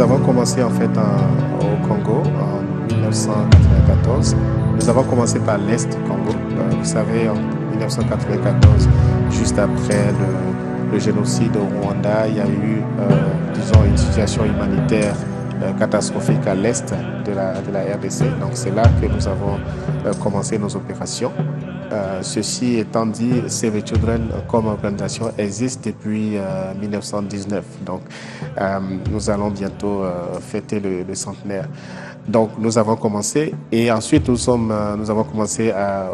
avons commencé en fait au Congo en 1994. Nous avons commencé par l'Est du Congo. Vous savez, en 1994, juste après le génocide au Rwanda, il y a eu, disons, une situation humanitaire catastrophique à l'Est de la RDC. Donc c'est là que nous avons commencé nos opérations. Ceci étant dit, Save the Children comme organisation existe depuis 1919. Donc nous allons bientôt fêter le centenaire. Donc nous avons commencé et ensuite nous avons commencé à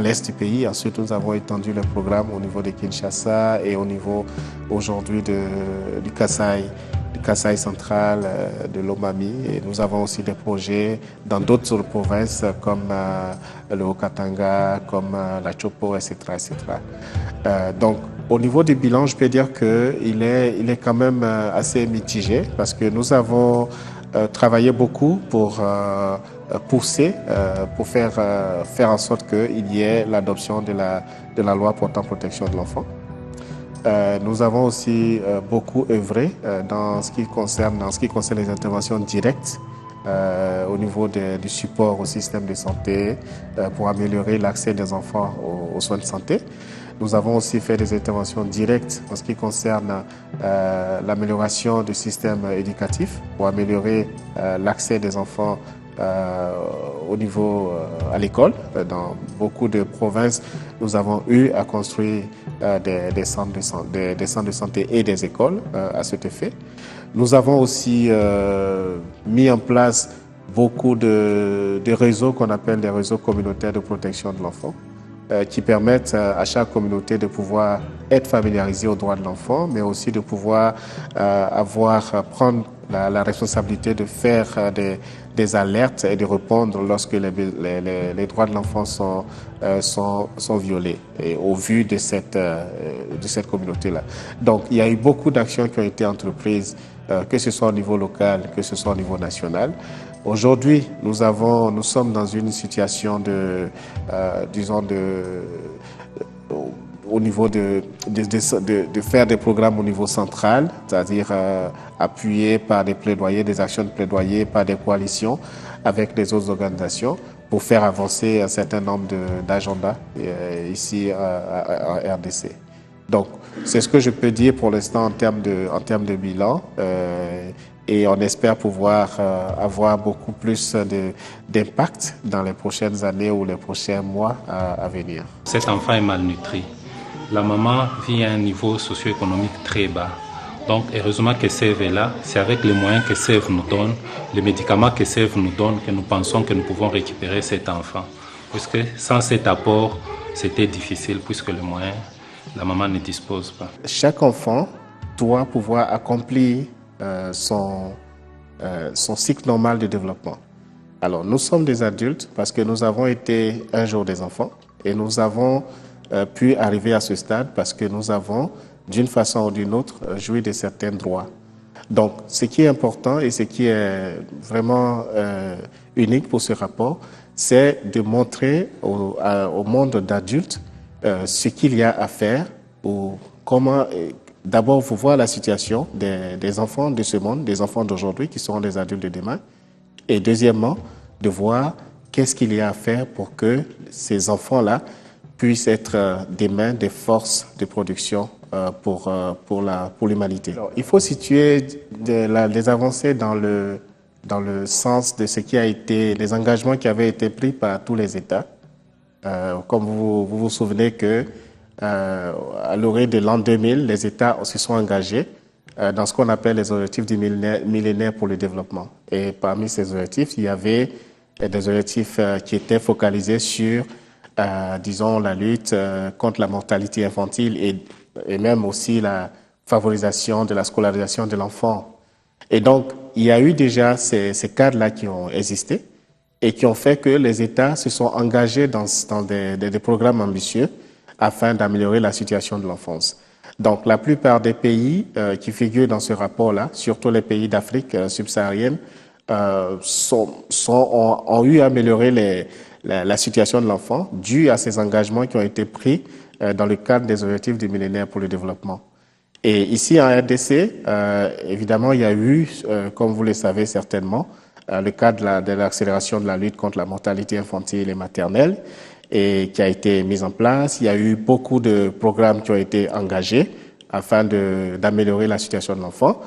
l'est du pays. Ensuite nous avons étendu le programme au niveau de Kinshasa et au niveau aujourd'hui du Kasaï central, de l'Omami. Et nous avons aussi des projets dans d'autres provinces comme le Haut-Katanga, comme la Chopo, etc. etc. Donc, au niveau du bilan, je peux dire qu'il est quand même assez mitigé parce que nous avons travaillé beaucoup pour pousser, pour faire en sorte qu'il y ait l'adoption de la loi portant protection de l'enfant. Nous avons aussi beaucoup œuvré dans ce qui concerne les interventions directes au niveau du support au système de santé pour améliorer l'accès des enfants aux soins de santé. Nous avons aussi fait des interventions directes en ce qui concerne l'amélioration du système éducatif pour améliorer l'accès des enfants au niveau à l'école. Dans beaucoup de provinces, nous avons eu à construire des centres de santé et des écoles à cet effet. Nous avons aussi mis en place beaucoup de réseaux qu'on appelle des réseaux communautaires de protection de l'enfant qui permettent à chaque communauté de pouvoir être familiarisée aux droits de l'enfant, mais aussi de pouvoir prendre la responsabilité de faire des alertes et de répondre lorsque les droits de l'enfant sont violés et au vu de cette communauté-là. Donc, il y a eu beaucoup d'actions qui ont été entreprises, que ce soit au niveau local, que ce soit au niveau national. Aujourd'hui, nous sommes dans une situation au niveau de faire des programmes au niveau central, c'est-à-dire appuyés par des plaidoyers, des actions de plaidoyer, par des coalitions avec les autres organisations pour faire avancer un certain nombre d'agendas ici en RDC. Donc, c'est ce que je peux dire pour l'instant en termes de bilan. Et on espère pouvoir avoir beaucoup plus d'impact dans les prochaines années ou les prochains mois à venir. Cet enfant est malnutri. La maman vit à un niveau socio-économique très bas. Donc, heureusement que Save est là. C'est avec les moyens que Save nous donne, les médicaments que Save nous donne, que nous pensons que nous pouvons récupérer cet enfant. Puisque sans cet apport, c'était difficile, puisque les moyens, la maman ne dispose pas. Chaque enfant doit pouvoir accomplir son cycle normal de développement. Alors, nous sommes des adultes parce que nous avons été un jour des enfants et nous avons pu arriver à ce stade parce que nous avons, d'une façon ou d'une autre, joui de certains droits. Donc, ce qui est important et ce qui est vraiment unique pour ce rapport, c'est de montrer au monde d'adultes ce qu'il y a à faire ou comment... D'abord, il faut voir la situation des enfants de ce monde, des enfants d'aujourd'hui qui seront des adultes de demain. Et deuxièmement, de voir qu'est-ce qu'il y a à faire pour que ces enfants-là puissent être demain des forces de production pour l'humanité. Il faut situer les avancées dans le sens de ce qui a été, les engagements qui avaient été pris par tous les États. Comme vous vous souvenez que à l'orée de l'an 2000, les États se sont engagés dans ce qu'on appelle les objectifs du millénaire pour le développement. Et parmi ces objectifs, il y avait des objectifs qui étaient focalisés sur, disons, la lutte contre la mortalité infantile et même aussi la favorisation de la scolarisation de l'enfant. Et donc, il y a eu déjà ces cadres-là qui ont existé et qui ont fait que les États se sont engagés dans des programmes ambitieux afin d'améliorer la situation de l'enfance. Donc, la plupart des pays qui figurent dans ce rapport-là, surtout les pays d'Afrique subsaharienne, ont eu à améliorer la situation de l'enfant dû à ces engagements qui ont été pris dans le cadre des objectifs du millénaire pour le développement. Et ici en RDC, évidemment, il y a eu, comme vous le savez certainement, le cadre de l'accélération de la lutte contre la mortalité infantile et maternelle et qui a été mise en place. Il y a eu beaucoup de programmes qui ont été engagés afin d'améliorer la situation de l'enfant.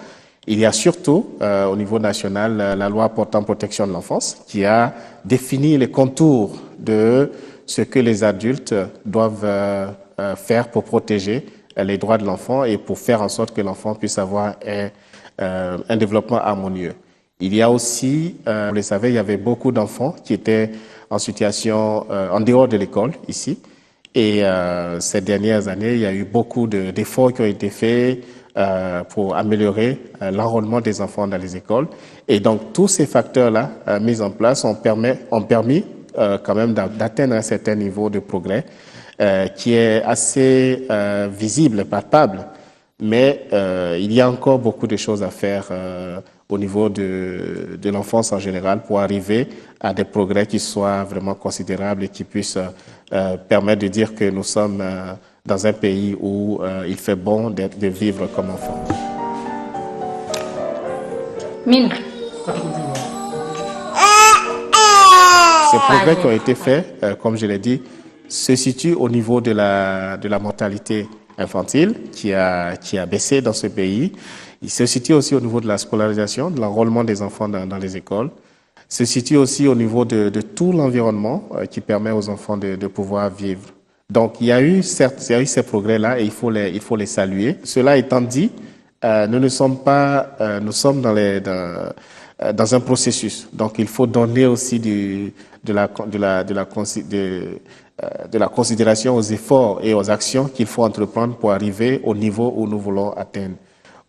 Il y a surtout, au niveau national, la loi portant protection de l'enfance qui a défini les contours de ce que les adultes doivent faire pour protéger les droits de l'enfant et pour faire en sorte que l'enfant puisse avoir un développement harmonieux. Il y a aussi, vous le savez, il y avait beaucoup d'enfants qui étaient en situation en dehors de l'école ici. Et ces dernières années, il y a eu beaucoup d'efforts qui ont été faits pour améliorer l'enrôlement des enfants dans les écoles. Et donc, tous ces facteurs-là mis en place ont permis quand même d'atteindre un certain niveau de progrès qui est assez visible, palpable. Mais il y a encore beaucoup de choses à faire au niveau de l'enfance en général pour arriver à des progrès qui soient vraiment considérables et qui puissent permettre de dire que nous sommes dans un pays où il fait bon de vivre comme enfant. Mine. Ces progrès qui ont été faits, comme je l'ai dit, se situent au niveau de la mortalité infantile qui a baissé dans ce pays. Il se situe aussi au niveau de la scolarisation, de l'enrôlement des enfants dans les écoles. Il se situe aussi au niveau de tout l'environnement qui permet aux enfants de pouvoir vivre. Donc, il y a eu ces progrès-là et il faut les saluer. Cela étant dit, nous sommes dans un processus. Donc, il faut donner aussi de la considération aux efforts et aux actions qu'il faut entreprendre pour arriver au niveau où nous voulons atteindre.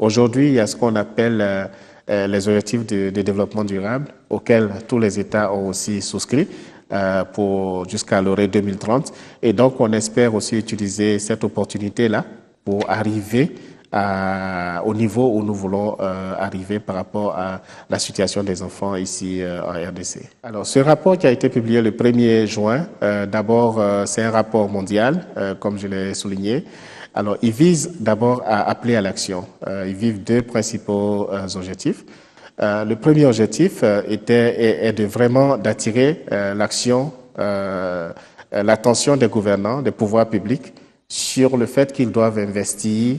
Aujourd'hui, il y a ce qu'on appelle les objectifs de développement durable auxquels tous les États ont aussi souscrit jusqu'à l'horizon 2030. Et donc, on espère aussi utiliser cette opportunité-là pour arriver au niveau où nous voulons arriver par rapport à la situation des enfants ici en RDC. Alors, ce rapport qui a été publié le 1er juin, d'abord, c'est un rapport mondial, comme je l'ai souligné. Alors, il vise d'abord à appeler à l'action. Il vise deux principaux objectifs. Le premier objectif est de vraiment d'attirer l'attention des gouvernants, des pouvoirs publics sur le fait qu'ils doivent investir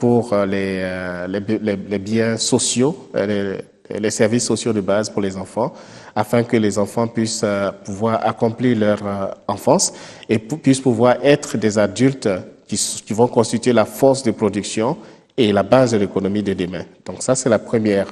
pour les biens sociaux, les services sociaux de base pour les enfants, afin que les enfants puissent pouvoir accomplir leur enfance et puissent pouvoir être des adultes qui vont constituer la force de production et la base de l'économie de demain. Donc ça, c'est le premier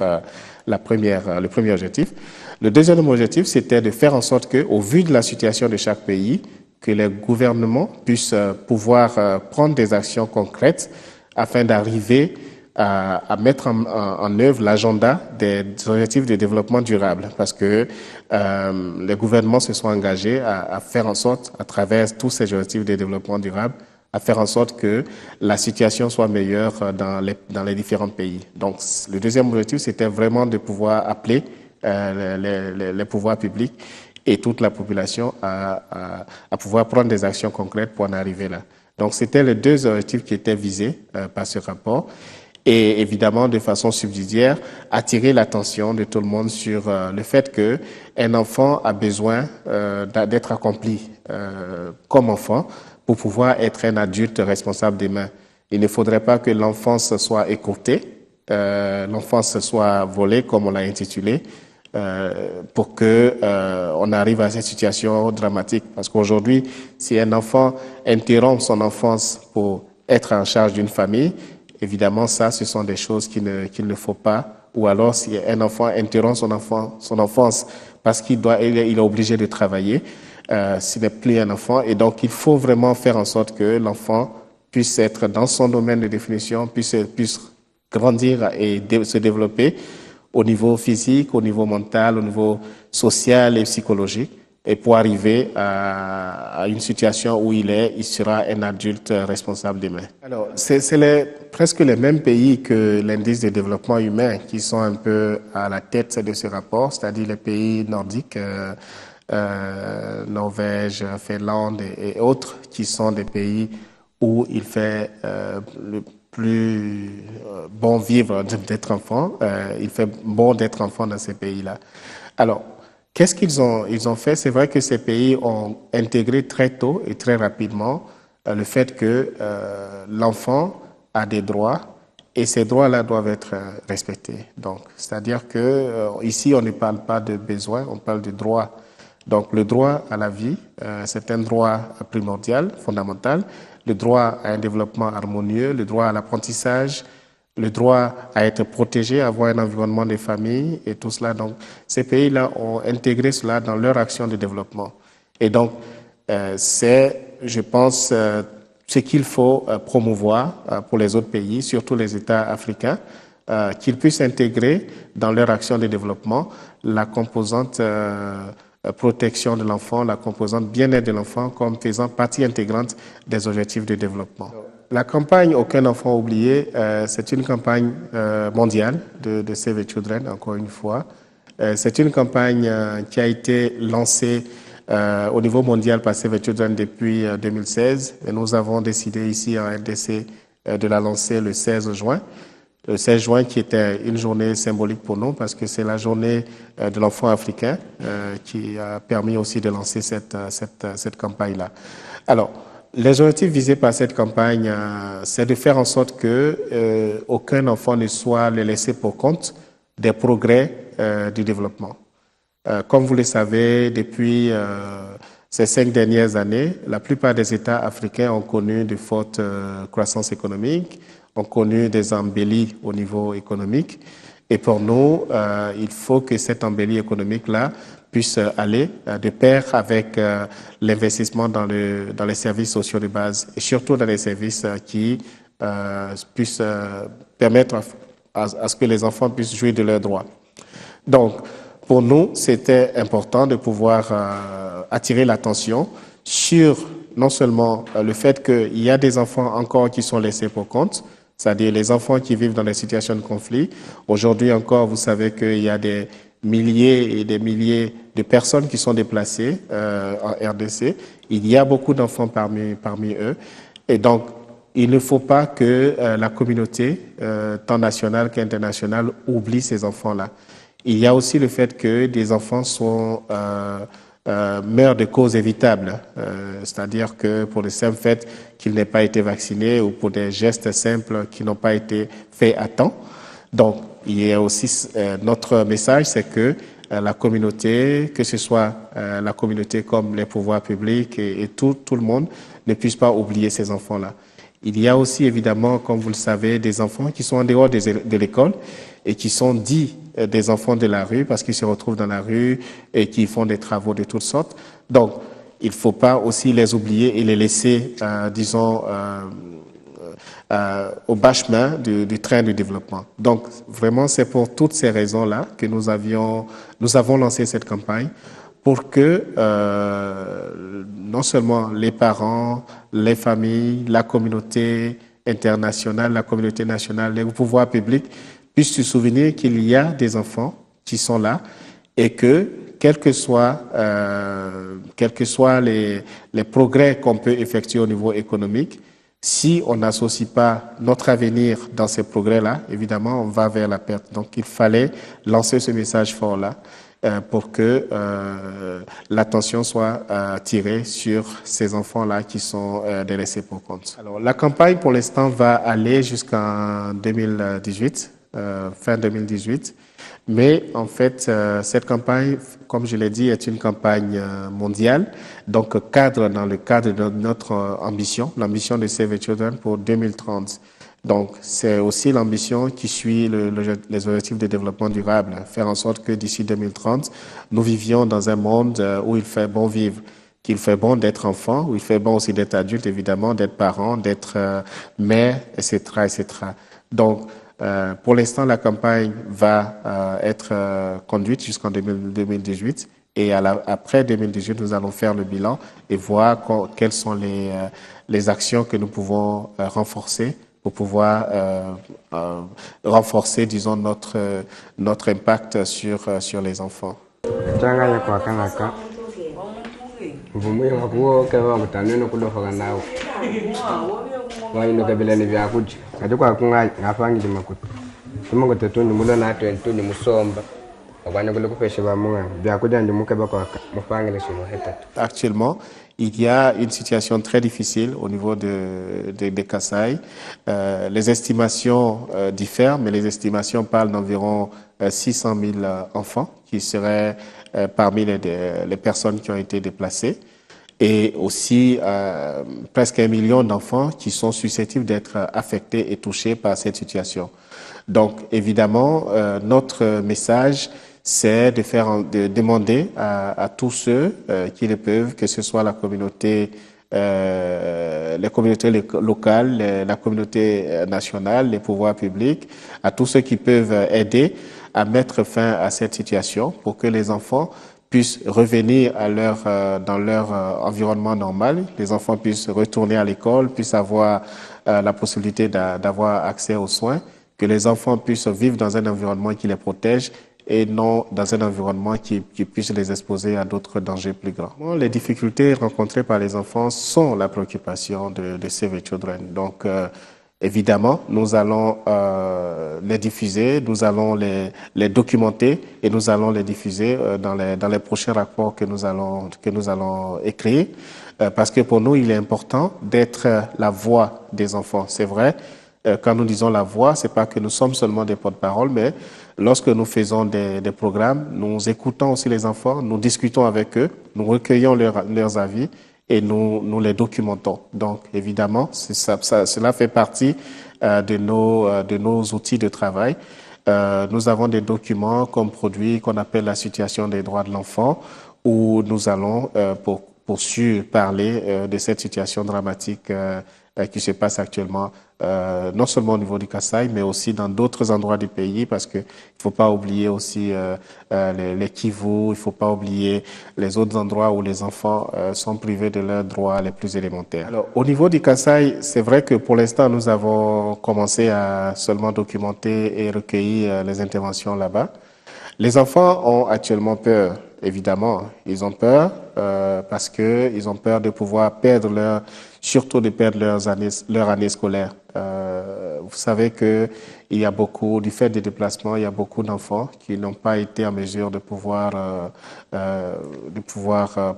objectif. Le deuxième objectif, c'était de faire en sorte que, au vu de la situation de chaque pays, que les gouvernements puissent pouvoir prendre des actions concrètes afin d'arriver à mettre en œuvre l'agenda des objectifs de développement durable, parce que les gouvernements se sont engagés à faire en sorte, à travers tous ces objectifs de développement durable, à faire en sorte que la situation soit meilleure dans les différents pays. Donc, le deuxième objectif, c'était vraiment de pouvoir appeler les pouvoirs publics et toute la population à pouvoir prendre des actions concrètes pour en arriver là. Donc, c'était les deux objectifs qui étaient visés par ce rapport. Et évidemment, de façon subsidiaire, attirer l'attention de tout le monde sur le fait qu'un enfant a besoin d'être accompli comme enfant pour pouvoir être un adulte responsable demain. Il ne faudrait pas que l'enfance soit écourtée, l'enfance soit volée, comme on l'a intitulé, pour que on arrive à cette situation dramatique. Parce qu'aujourd'hui, si un enfant interrompt son enfance pour être en charge d'une famille, évidemment, ça, ce sont des choses qu'il ne faut pas. Ou alors, si un enfant interrompt son enfance parce qu'il est obligé de travailler, ce n'est plus un enfant. Et donc, il faut vraiment faire en sorte que l'enfant puisse être dans son domaine de définition, puisse grandir et se développer au niveau physique, au niveau mental, au niveau social et psychologique, et pour arriver à une situation où il sera un adulte responsable demain. Alors, c'est presque les mêmes pays que l'indice de développement humain qui sont un peu à la tête de ce rapport, c'est-à-dire les pays nordiques, Norvège, Finlande et autres, qui sont des pays où il fait le plus bon vivre d'être enfant. Il fait bon d'être enfant dans ces pays-là. Alors, qu'est-ce qu'ils ont? Ils ont fait, c'est vrai que ces pays ont intégré très tôt et très rapidement le fait que l'enfant a des droits et ces droits-là doivent être respectés. Donc, c'est-à-dire que ici, on ne parle pas de besoins, on parle de droits. Donc, le droit à la vie, c'est un droit primordial, fondamental. Le droit à un développement harmonieux, le droit à l'apprentissage, le droit à être protégé, à avoir un environnement de famille et tout cela. Donc, ces pays-là ont intégré cela dans leur action de développement. Et donc, c'est, je pense, ce qu'il faut promouvoir pour les autres pays, surtout les États africains, qu'ils puissent intégrer dans leur action de développement la composante protection de l'enfant, la composante bien-être de l'enfant comme faisant partie intégrante des objectifs de développement. La campagne Aucun enfant oublié, c'est une campagne mondiale de Save the Children, encore une fois. C'est une campagne qui a été lancée au niveau mondial par Save the Children depuis 2016. Et nous avons décidé ici en RDC de la lancer le 16 juin. Le 16 juin qui était une journée symbolique pour nous parce que c'est la journée de l'enfant africain qui a permis aussi de lancer cette campagne-là. Alors, les objectifs visés par cette campagne, c'est de faire en sorte que aucun enfant ne soit laissé pour compte des progrès du développement. Comme vous le savez, depuis ces 5 dernières années, la plupart des États africains ont connu de fortes croissances économiques, ont connu des embellies au niveau économique. Et pour nous, il faut que cette embellie économique-là puisse aller de pair avec l'investissement dans les services sociaux de base et surtout dans les services qui puissent permettre à ce que les enfants puissent jouir de leurs droits. Donc, pour nous, c'était important de pouvoir attirer l'attention sur non seulement le fait qu'il y a des enfants encore qui sont laissés pour compte, c'est-à-dire les enfants qui vivent dans des situations de conflit. Aujourd'hui encore, vous savez qu'il y a des milliers et des milliers de personnes qui sont déplacées en RDC. Il y a beaucoup d'enfants parmi eux. Et donc, il ne faut pas que la communauté, tant nationale qu'internationale, oublie ces enfants-là. Il y a aussi le fait que des enfants meurent de causes évitables, c'est-à-dire que pour le simple fait qu'ils n'aient pas été vaccinés ou pour des gestes simples qui n'ont pas été faits à temps. Donc, il y a aussi notre message, c'est que la communauté, que ce soit la communauté comme les pouvoirs publics et tout le monde, ne puisse pas oublier ces enfants-là. Il y a aussi évidemment, comme vous le savez, des enfants qui sont en dehors de l'école et qui sont dits des enfants de la rue parce qu'ils se retrouvent dans la rue et qui font des travaux de toutes sortes. Donc, il ne faut pas aussi les oublier et les laisser, disons, au bas chemin du train du développement. Donc, vraiment, c'est pour toutes ces raisons-là que nous avons lancé cette campagne pour que non seulement les parents, les familles, la communauté internationale, la communauté nationale, les pouvoirs publics puissent se souvenir qu'il y a des enfants qui sont là et que, quels que soient les progrès qu'on peut effectuer au niveau économique, si on n'associe pas notre avenir dans ces progrès-là, évidemment, on va vers la perte. Donc, il fallait lancer ce message fort-là pour que l'attention soit tirée sur ces enfants-là qui sont délaissés pour compte. Alors, la campagne, pour l'instant, va aller jusqu'en 2018, fin 2018. Mais en fait, cette campagne, comme je l'ai dit, est une campagne mondiale, donc dans le cadre de notre ambition, l'ambition de Save the Children pour 2030. Donc, c'est aussi l'ambition qui suit les objectifs de développement durable, faire en sorte que d'ici 2030, nous vivions dans un monde où il fait bon vivre, qu'il fait bon d'être enfant, où il fait bon aussi d'être adulte, évidemment, d'être parent, d'être mère, etc., etc. Donc, pour l'instant, la campagne va être conduite jusqu'en 2018 et après 2018, nous allons faire le bilan et voir quelles sont les actions que nous pouvons renforcer pour pouvoir renforcer, disons, notre impact sur les enfants. Actuellement, il y a une situation très difficile au niveau des Kasaï. Les estimations diffèrent, mais les estimations parlent d'environ 600 000 enfants qui seraient parmi les personnes qui ont été déplacées, et aussi presque 1 million d'enfants qui sont susceptibles d'être affectés et touchés par cette situation. Donc, évidemment, notre message, c'est de demander à tous ceux qui le peuvent, que ce soit la communauté, les communautés locales, la communauté nationale, les pouvoirs publics, à tous ceux qui peuvent aider à mettre fin à cette situation pour que les enfants puissent revenir dans leur environnement normal, les enfants puissent retourner à l'école, puissent avoir la possibilité d'avoir accès aux soins, que les enfants puissent vivre dans un environnement qui les protège et non dans un environnement qui puisse les exposer à d'autres dangers plus grands. Les difficultés rencontrées par les enfants sont la préoccupation de Save the Children. Donc, évidemment, nous allons les diffuser, nous allons les documenter et nous allons les diffuser dans les prochains rapports que nous allons écrire, parce que pour nous, il est important d'être la voix des enfants. C'est vrai, quand nous disons la voix, c'est pas que nous sommes seulement des porte-parole, mais lorsque nous faisons des programmes, nous écoutons aussi les enfants, nous discutons avec eux, nous recueillons leurs avis et nous les documentons. Donc, évidemment, cela fait partie de nos outils de travail. Nous avons des documents comme produit qu'on appelle la situation des droits de l'enfant, où nous allons poursuivre, parler de cette situation dramatique qui se passe actuellement, non seulement au niveau du Kasaï, mais aussi dans d'autres endroits du pays, parce que il faut pas oublier aussi les Kivu, il faut pas oublier les autres endroits où les enfants sont privés de leurs droits les plus élémentaires. Alors, au niveau du Kasaï, c'est vrai que pour l'instant, nous avons commencé à seulement documenter et recueillir les interventions là-bas. Les enfants ont actuellement peur, évidemment. Ils ont peur parce que ils ont peur de pouvoir surtout de perdre leur année scolaire. Vous savez que il y a du fait des déplacements, il y a beaucoup d'enfants qui n'ont pas été en mesure de pouvoir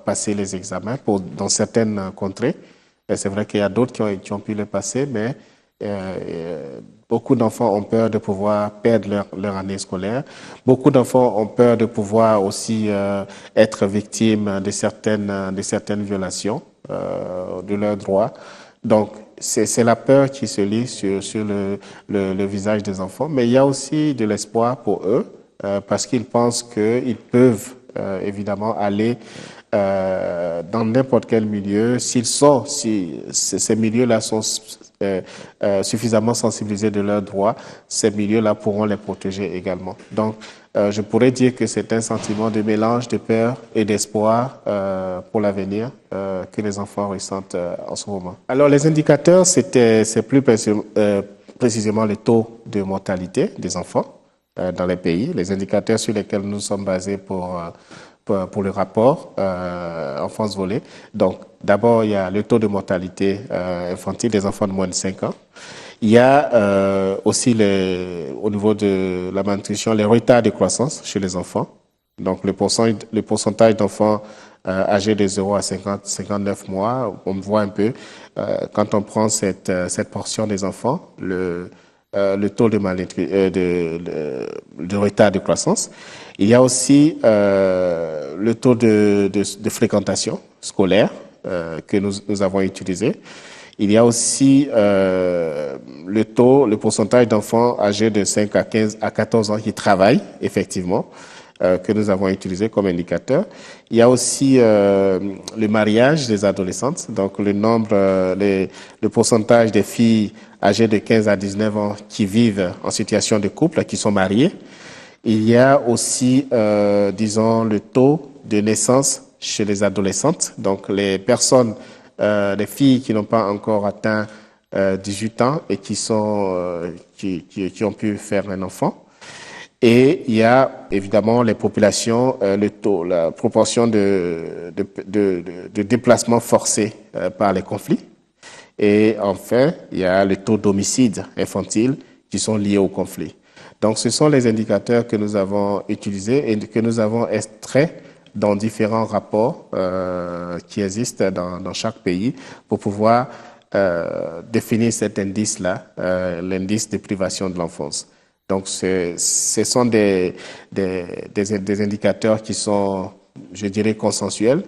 passer les examens dans certaines contrées. Et c'est vrai qu'il y a d'autres qui ont pu le passer, mais beaucoup d'enfants ont peur de pouvoir perdre leur année scolaire. Beaucoup d'enfants ont peur de pouvoir aussi être victimes de certaines violations de leurs droits. Donc, c'est la peur qui se lit sur le visage des enfants. Mais il y a aussi de l'espoir pour eux parce qu'ils pensent qu'ils peuvent évidemment aller dans n'importe quel milieu. Si ces milieux-là sont suffisamment sensibilisés de leurs droits, ces milieux-là pourront les protéger également. Donc, je pourrais dire que c'est un sentiment de mélange de peur et d'espoir pour l'avenir que les enfants ressentent en ce moment. Alors, les indicateurs, c'est plus précisément le taux de mortalité des enfants dans les pays, les indicateurs sur lesquels nous sommes basés pour le rapport enfance volée. Donc, d'abord, il y a le taux de mortalité infantile des enfants de moins de 5 ans. Il y a aussi au niveau de la malnutrition, les retards de croissance chez les enfants. Donc, le pourcentage d'enfants âgés de 0 à 59 mois, on voit un peu, quand on prend cette portion des enfants, le taux de retard de croissance. Il y a aussi le taux de fréquentation scolaire que nous avons utilisé. Il y a aussi le pourcentage d'enfants âgés de 5 à 14 ans qui travaillent effectivement, que nous avons utilisé comme indicateur. Il y a aussi le mariage des adolescentes, donc le pourcentage des filles âgées de 15 à 19 ans qui vivent en situation de couple, qui sont mariées. Il y a aussi, disons, le taux de naissance chez les adolescentes, donc les filles qui n'ont pas encore atteint 18 ans et qui ont pu faire un enfant. Et il y a évidemment les populations, la proportion de déplacements forcés par les conflits. Et enfin, il y a les taux d'homicide infantile qui sont liés au conflit. Donc, ce sont les indicateurs que nous avons utilisés et que nous avons extraits dans différents rapports qui existent dans chaque pays pour pouvoir définir cet indice-là, l'indice de privation de l'enfance. Donc, ce sont des indicateurs qui sont, je dirais, consensuels,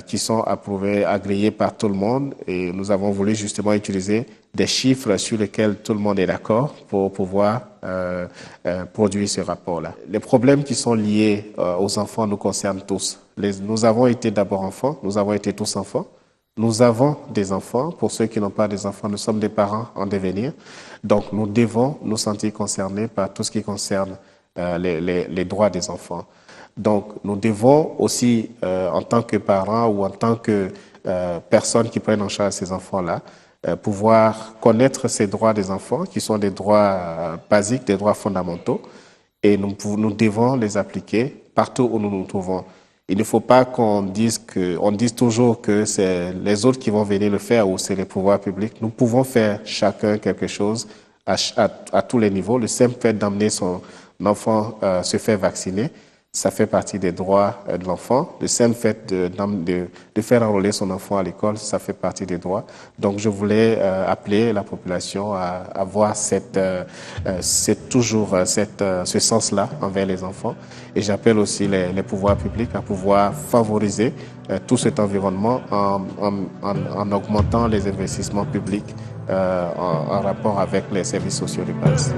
qui sont approuvés, agréés par tout le monde. Et nous avons voulu justement utiliser des chiffres sur lesquels tout le monde est d'accord pour pouvoir produire ce rapport-là. Les problèmes qui sont liés aux enfants nous concernent tous. Nous avons été d'abord enfants, nous avons été tous enfants. Nous avons des enfants. Pour ceux qui n'ont pas des enfants, nous sommes des parents en devenir. Donc, nous devons nous sentir concernés par tout ce qui concerne les droits des enfants. Donc, nous devons aussi, en tant que parents ou en tant que personnes qui prennent en charge ces enfants-là, pouvoir connaître ces droits des enfants, qui sont des droits basiques, des droits fondamentaux, et nous devons les appliquer partout où nous nous trouvons. Il ne faut pas qu'on dise toujours que c'est les autres qui vont venir le faire ou c'est les pouvoirs publics. Nous pouvons faire chacun quelque chose à tous les niveaux. Le simple fait d'amener son enfant se faire vacciner, ça fait partie des droits de l'enfant. Le simple fait de faire enrôler son enfant à l'école, ça fait partie des droits. Donc, je voulais appeler la population à avoir ce sens-là envers les enfants. Et j'appelle aussi les pouvoirs publics à pouvoir favoriser tout cet environnement en augmentant les investissements publics en rapport avec les services sociaux de base.